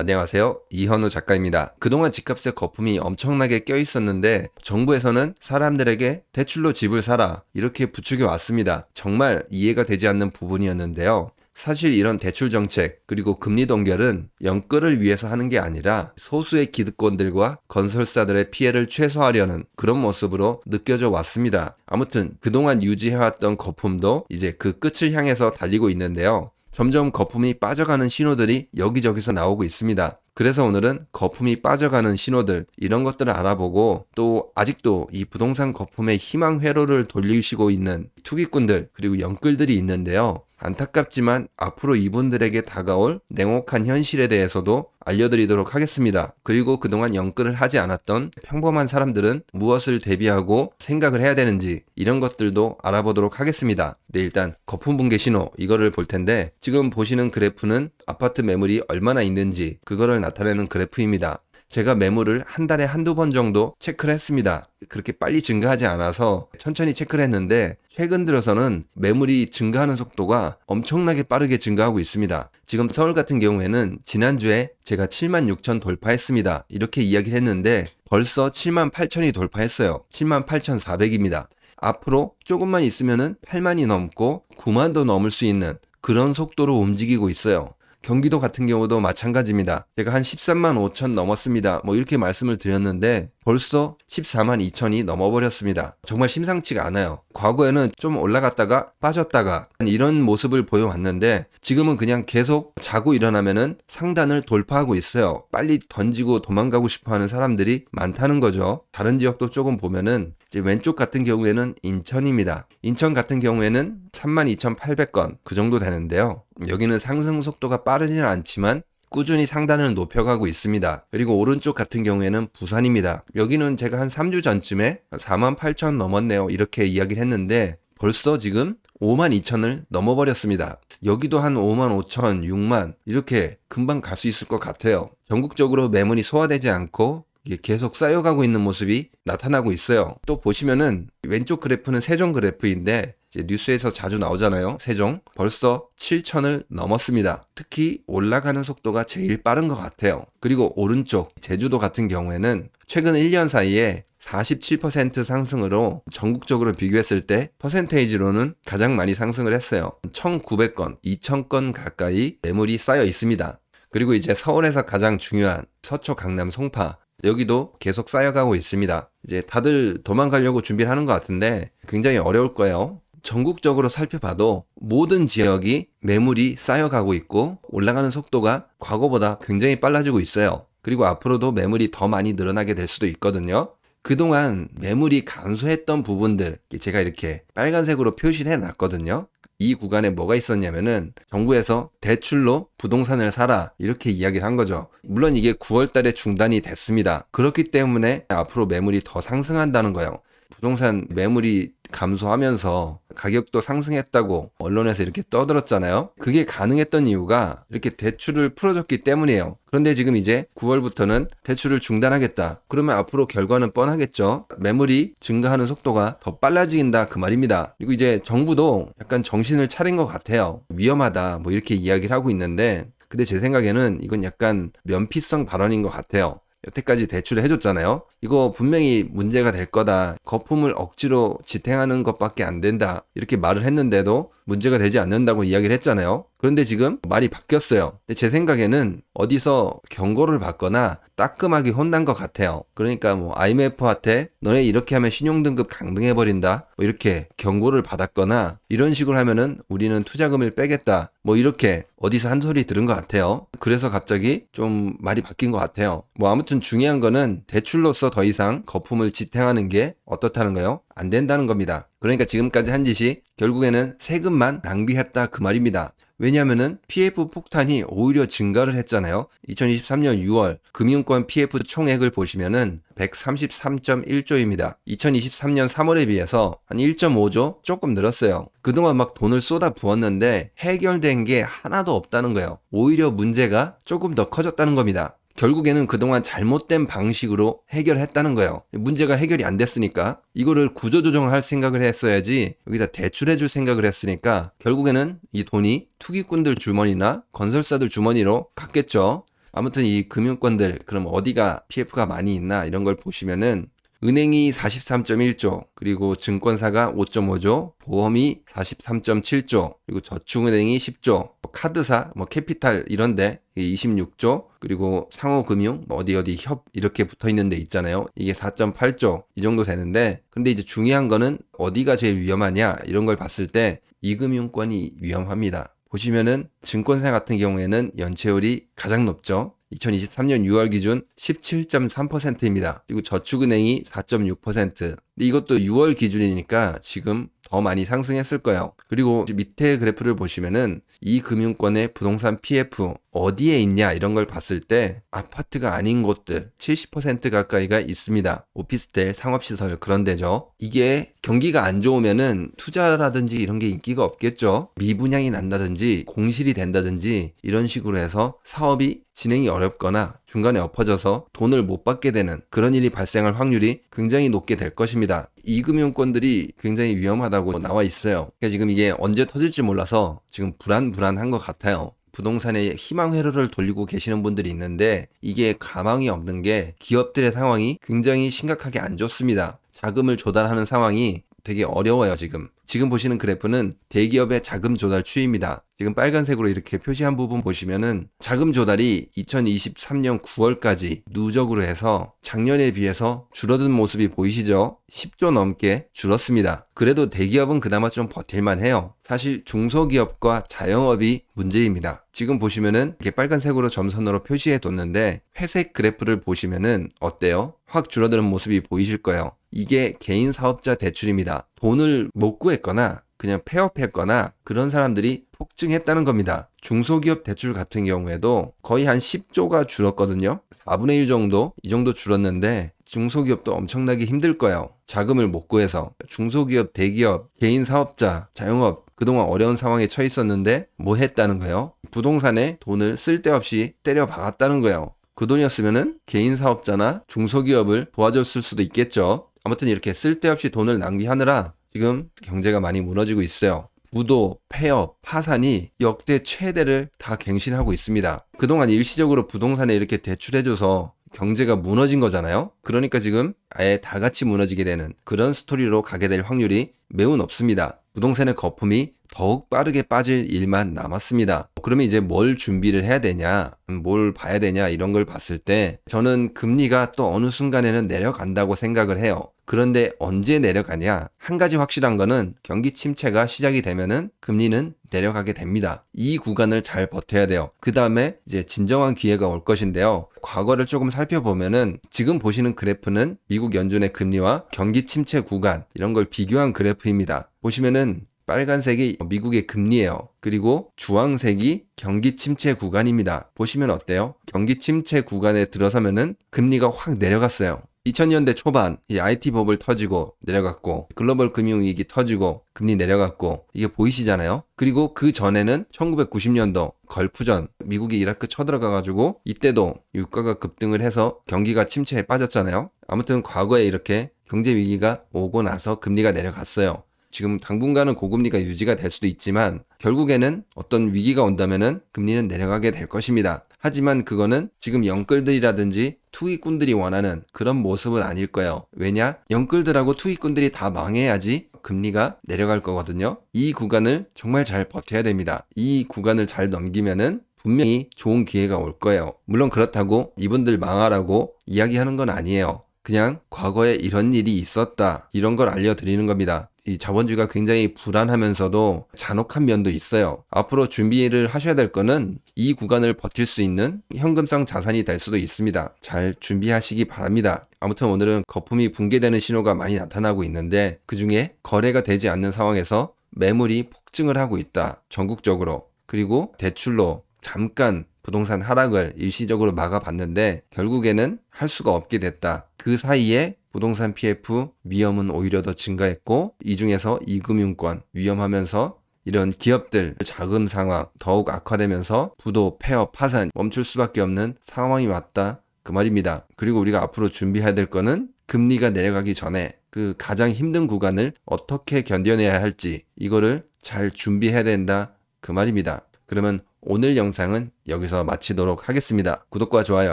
안녕하세요. 이현우 작가입니다. 그동안 집값에 거품이 엄청나게 껴있었는데 정부에서는 사람들에게 대출로 집을 사라 이렇게 부추겨 왔습니다. 정말 이해가 되지 않는 부분이었는데요. 사실 이런 대출 정책 그리고 금리 동결은 영끌을 위해서 하는 게 아니라 소수의 기득권들과 건설사들의 피해를 최소화하려는 그런 모습으로 느껴져 왔습니다. 아무튼 그동안 유지해왔던 거품도 이제 그 끝을 향해서 달리고 있는데요. 점점 거품이 빠져가는 신호들이 여기저기서 나오고 있습니다. 그래서 오늘은 거품이 빠져가는 신호들 이런 것들을 알아보고 또 아직도 이 부동산 거품의 희망 회로를 돌리시고 있는 투기꾼들 그리고 영끌들이 있는데요. 안타깝지만 앞으로 이분들에게 다가올 냉혹한 현실에 대해서도 알려드리도록 하겠습니다. 그리고 그동안 영끌을 하지 않았던 평범한 사람들은 무엇을 대비하고 생각을 해야 되는지 이런 것들도 알아보도록 하겠습니다. 네, 일단 거품 붕괴 신호 이거를 볼 텐데 지금 보시는 그래프는 아파트 매물이 얼마나 있는지 그거를 나타내는 그래프입니다. 제가 매물을 한 달에 한두 번 정도 체크를 했습니다. 그렇게 빨리 증가하지 않아서 천천히 체크를 했는데 최근 들어서는 매물이 증가하는 속도가 엄청나게 빠르게 증가하고 있습니다. 지금 서울 같은 경우에는 지난주에 제가 76,000 돌파했습니다. 이렇게 이야기를 했는데 벌써 78,000이 돌파했어요. 78,400입니다. 앞으로 조금만 있으면은 8만이 넘고 9만도 넘을 수 있는 그런 속도로 움직이고 있어요. 경기도 같은 경우도 마찬가지입니다. 제가 한 13만 5천 넘었습니다. 이렇게 말씀을 드렸는데 벌써 14만 2천이 넘어버렸습니다. 정말 심상치가 않아요. 과거에는 좀 올라갔다가 빠졌다가 이런 모습을 보여왔는데 지금은 그냥 계속 자고 일어나면은 상단을 돌파하고 있어요. 빨리 던지고 도망가고 싶어하는 사람들이 많다는 거죠. 다른 지역도 조금 보면은 이제 왼쪽 같은 경우에는 인천입니다. 인천 같은 경우에는 32,800건 그 정도 되는데요. 여기는 상승 속도가 빠르지는 않지만 꾸준히 상단을 높여가고 있습니다. 그리고 오른쪽 같은 경우에는 부산입니다. 여기는 제가 한 3주 전쯤에 48,000 넘었네요. 이렇게 이야기를 했는데 벌써 지금 52,000을 넘어버렸습니다. 여기도 한 55,000, 6만 이렇게 금방 갈 수 있을 것 같아요. 전국적으로 매물이 소화되지 않고 이게 계속 쌓여가고 있는 모습이 나타나고 있어요. 또 보시면은 왼쪽 그래프는 세종 그래프인데 이제 뉴스에서 자주 나오잖아요. 세종 벌써 7,000을 넘었습니다. 특히 올라가는 속도가 제일 빠른 것 같아요. 그리고 오른쪽 제주도 같은 경우에는 최근 1년 사이에 47% 상승으로 전국적으로 비교했을 때 퍼센테이지로는 가장 많이 상승을 했어요. 1,900건, 2,000건 가까이 매물이 쌓여 있습니다. 그리고 이제 서울에서 가장 중요한 서초, 강남, 송파 여기도 계속 쌓여가고 있습니다. 이제 다들 도망가려고 준비를 하는 것 같은데 굉장히 어려울 거예요. 전국적으로 살펴봐도 모든 지역이 매물이 쌓여가고 있고 올라가는 속도가 과거보다 굉장히 빨라지고 있어요. 그리고 앞으로도 매물이 더 많이 늘어나게 될 수도 있거든요. 그동안 매물이 감소했던 부분들 제가 이렇게 빨간색으로 표시를 해놨거든요. 이 구간에 뭐가 있었냐면은 정부에서 대출로 부동산을 사라 이렇게 이야기를 한 거죠. 물론 이게 9월 달에 중단이 됐습니다. 그렇기 때문에 앞으로 매물이 더 상승한다는 거예요. 부동산 매물이 감소하면서 가격도 상승했다고 언론에서 이렇게 떠들었잖아요. 그게 가능했던 이유가 이렇게 대출을 풀어줬기 때문이에요. 그런데 지금 이제 9월부터는 대출을 중단하겠다. 그러면 앞으로 결과는 뻔하겠죠. 매물이 증가하는 속도가 더 빨라진다 그 말입니다. 그리고 이제 정부도 약간 정신을 차린 것 같아요. 위험하다 이렇게 이야기를 하고 있는데 근데 제 생각에는 이건 약간 면피성 발언인 것 같아요. 여태까지 대출을 해줬잖아요. 이거 분명히 문제가 될 거다. 거품을 억지로 지탱하는 것밖에 안 된다. 이렇게 말을 했는데도 문제가 되지 않는다고 이야기를 했잖아요. 그런데 지금 말이 바뀌었어요. 근데 제 생각에는 어디서 경고를 받거나 따끔하게 혼난 것 같아요. 그러니까 IMF한테 너네 이렇게 하면 신용등급 강등해버린다. 이렇게 경고를 받았거나 이런 식으로 하면은 우리는 투자금을 빼겠다. 이렇게 어디서 한 소리 들은 것 같아요. 그래서 갑자기 좀 말이 바뀐 것 같아요. 아무튼 중요한 거는 대출로서 더 이상 거품을 지탱하는 게 어떻다는 거요? 안 된다는 겁니다. 그러니까 지금까지 한 짓이 결국에는 세금만 낭비했다 그 말입니다. 왜냐하면은 PF 폭탄이 오히려 증가를 했잖아요. 2023년 6월 금융권 PF 총액을 보시면은 133.1조입니다. 2023년 3월에 비해서 한 1.5조 조금 늘었어요. 그동안 막 돈을 쏟아 부었는데 해결된 게 하나도 없다는 거예요. 오히려 문제가 조금 더 커졌다는 겁니다. 결국에는 그동안 잘못된 방식으로 해결했다는 거예요. 문제가 해결이 안 됐으니까 이거를 구조조정을 할 생각을 했어야지 여기다 대출해 줄 생각을 했으니까 결국에는 이 돈이 투기꾼들 주머니나 건설사들 주머니로 갔겠죠. 아무튼 이 금융권들 그럼 어디가 PF가 많이 있나 이런 걸 보시면은 은행이 43.1조, 그리고 증권사가 5.5조, 보험이 43.7조, 그리고 저축은행이 10조, 카드사, 캐피탈 이런데 26조, 그리고 상호금융, 어디 협 이렇게 붙어 있는 데 있잖아요. 이게 4.8조 이 정도 되는데, 근데 이제 중요한 거는 어디가 제일 위험하냐 이런 걸 봤을 때 이금융권이 위험합니다. 보시면은 증권사 같은 경우에는 연체율이 가장 높죠. 2023년 6월 기준 17.3%입니다. 그리고 저축은행이 4.6%. 근데 이것도 6월 기준이니까 지금 더 많이 상승했을 거예요. 그리고 밑에 그래프를 보시면은 이 금융권의 부동산 PF 어디에 있냐 이런 걸 봤을 때 아파트가 아닌 곳들 70% 가까이가 있습니다. 오피스텔, 상업시설 그런 데죠. 이게 경기가 안 좋으면은 투자라든지 이런 게 인기가 없겠죠. 미분양이 난다든지 공실이 된다든지 이런 식으로 해서 사업이 진행이 어렵거나 중간에 엎어져서 돈을 못 받게 되는 그런 일이 발생할 확률이 굉장히 높게 될 것입니다. 이 금융권들이 굉장히 위험하다고 나와 있어요. 그러니까 지금 이게 언제 터질지 몰라서 지금 불안한 것 같아요. 부동산에 희망 회로를 돌리고 계시는 분들이 있는데 이게 가망이 없는 게 기업들의 상황이 굉장히 심각하게 안 좋습니다. 자금을 조달하는 상황이 되게 어려워요, 지금. 지금 보시는 그래프는 대기업의 자금 조달 추이입니다. 지금 빨간색으로 이렇게 표시한 부분 보시면은 자금 조달이 2023년 9월까지 누적으로 해서 작년에 비해서 줄어든 모습이 보이시죠? 10조 넘게 줄었습니다. 그래도 대기업은 그나마 좀 버틸만 해요. 사실 중소기업과 자영업이 문제입니다. 지금 보시면은 이렇게 빨간색으로 점선으로 표시해 뒀는데 회색 그래프를 보시면은 어때요? 확 줄어드는 모습이 보이실 거예요. 이게 개인 사업자 대출입니다. 돈을 못 구했거나 그냥 폐업했거나 그런 사람들이 폭증했다는 겁니다. 중소기업 대출 같은 경우에도 거의 한 10조가 줄었거든요. 4분의 1 정도? 이 정도 줄었는데 중소기업도 엄청나게 힘들 거예요. 자금을 못 구해서. 중소기업, 대기업, 개인 사업자, 자영업 그동안 어려운 상황에 처해 있었는데 뭐 했다는 거예요? 부동산에 돈을 쓸데없이 때려 박았다는 거예요. 그 돈이었으면은 개인 사업자나 중소기업을 도와줬을 수도 있겠죠. 아무튼 이렇게 쓸데없이 돈을 낭비하느라 지금 경제가 많이 무너지고 있어요. 부도, 폐업, 파산이 역대 최대를 다 갱신하고 있습니다. 그동안 일시적으로 부동산에 이렇게 대출해줘서 경제가 무너진 거잖아요. 그러니까 지금 아예 다 같이 무너지게 되는 그런 스토리로 가게 될 확률이 매우 높습니다. 부동산의 거품이 더욱 빠르게 빠질 일만 남았습니다. 그러면 이제 뭘 준비를 해야 되냐, 뭘 봐야 되냐 이런 걸 봤을 때 저는 금리가 또 어느 순간에는 내려간다고 생각을 해요. 그런데 언제 내려가냐? 한 가지 확실한 거는 경기 침체가 시작이 되면은 금리는 내려가게 됩니다. 이 구간을 잘 버텨야 돼요. 그 다음에 이제 진정한 기회가 올 것인데요. 과거를 조금 살펴보면은 지금 보시는 그래프는 미국 연준의 금리와 경기 침체 구간 이런 걸 비교한 그래프입니다. 보시면은 빨간색이 미국의 금리예요. 그리고 주황색이 경기 침체 구간입니다. 보시면 어때요? 경기 침체 구간에 들어서면은 금리가 확 내려갔어요. 2000년대 초반 이 IT 버블 터지고 내려갔고 글로벌 금융위기 터지고 금리 내려갔고 이게 보이시잖아요. 그리고 그 전에는 1990년도 걸프전 미국이 이라크 쳐들어가가지고 이때도 유가가 급등을 해서 경기가 침체에 빠졌잖아요. 아무튼 과거에 이렇게 경제 위기가 오고 나서 금리가 내려갔어요. 지금 당분간은 고금리가 유지가 될 수도 있지만 결국에는 어떤 위기가 온다면은 금리는 내려가게 될 것입니다. 하지만 그거는 지금 영끌들이라든지 투기꾼들이 원하는 그런 모습은 아닐 거예요. 왜냐? 영끌들하고 투기꾼들이 다 망해야지 금리가 내려갈 거거든요. 이 구간을 정말 잘 버텨야 됩니다. 이 구간을 잘 넘기면은 분명히 좋은 기회가 올 거예요. 물론 그렇다고 이분들 망하라고 이야기하는 건 아니에요. 그냥 과거에 이런 일이 있었다. 이런 걸 알려드리는 겁니다. 이 자본주의가 굉장히 불안하면서도 잔혹한 면도 있어요. 앞으로 준비를 하셔야 될 거는 이 구간을 버틸 수 있는 현금성 자산이 될 수도 있습니다. 잘 준비하시기 바랍니다. 아무튼 오늘은 거품이 붕괴되는 신호가 많이 나타나고 있는데 그중에 거래가 되지 않는 상황에서 매물이 폭증을 하고 있다. 전국적으로. 그리고 대출로 잠깐 부동산 하락을 일시적으로 막아봤는데 결국에는 할 수가 없게 됐다. 그 사이에 부동산 PF 위험은 오히려 더 증가했고 이 중에서 이금융권 위험하면서 이런 기업들 자금 상황 더욱 악화되면서 부도, 폐업, 파산 멈출 수밖에 없는 상황이 왔다. 그 말입니다. 그리고 우리가 앞으로 준비해야 될 거는 금리가 내려가기 전에 그 가장 힘든 구간을 어떻게 견뎌내야 할지 이거를 잘 준비해야 된다. 그 말입니다. 그러면 오늘 영상은 여기서 마치도록 하겠습니다. 구독과 좋아요,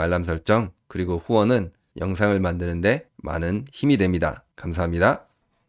알람 설정, 그리고 후원은 영상을 만드는데 많은 힘이 됩니다. 감사합니다.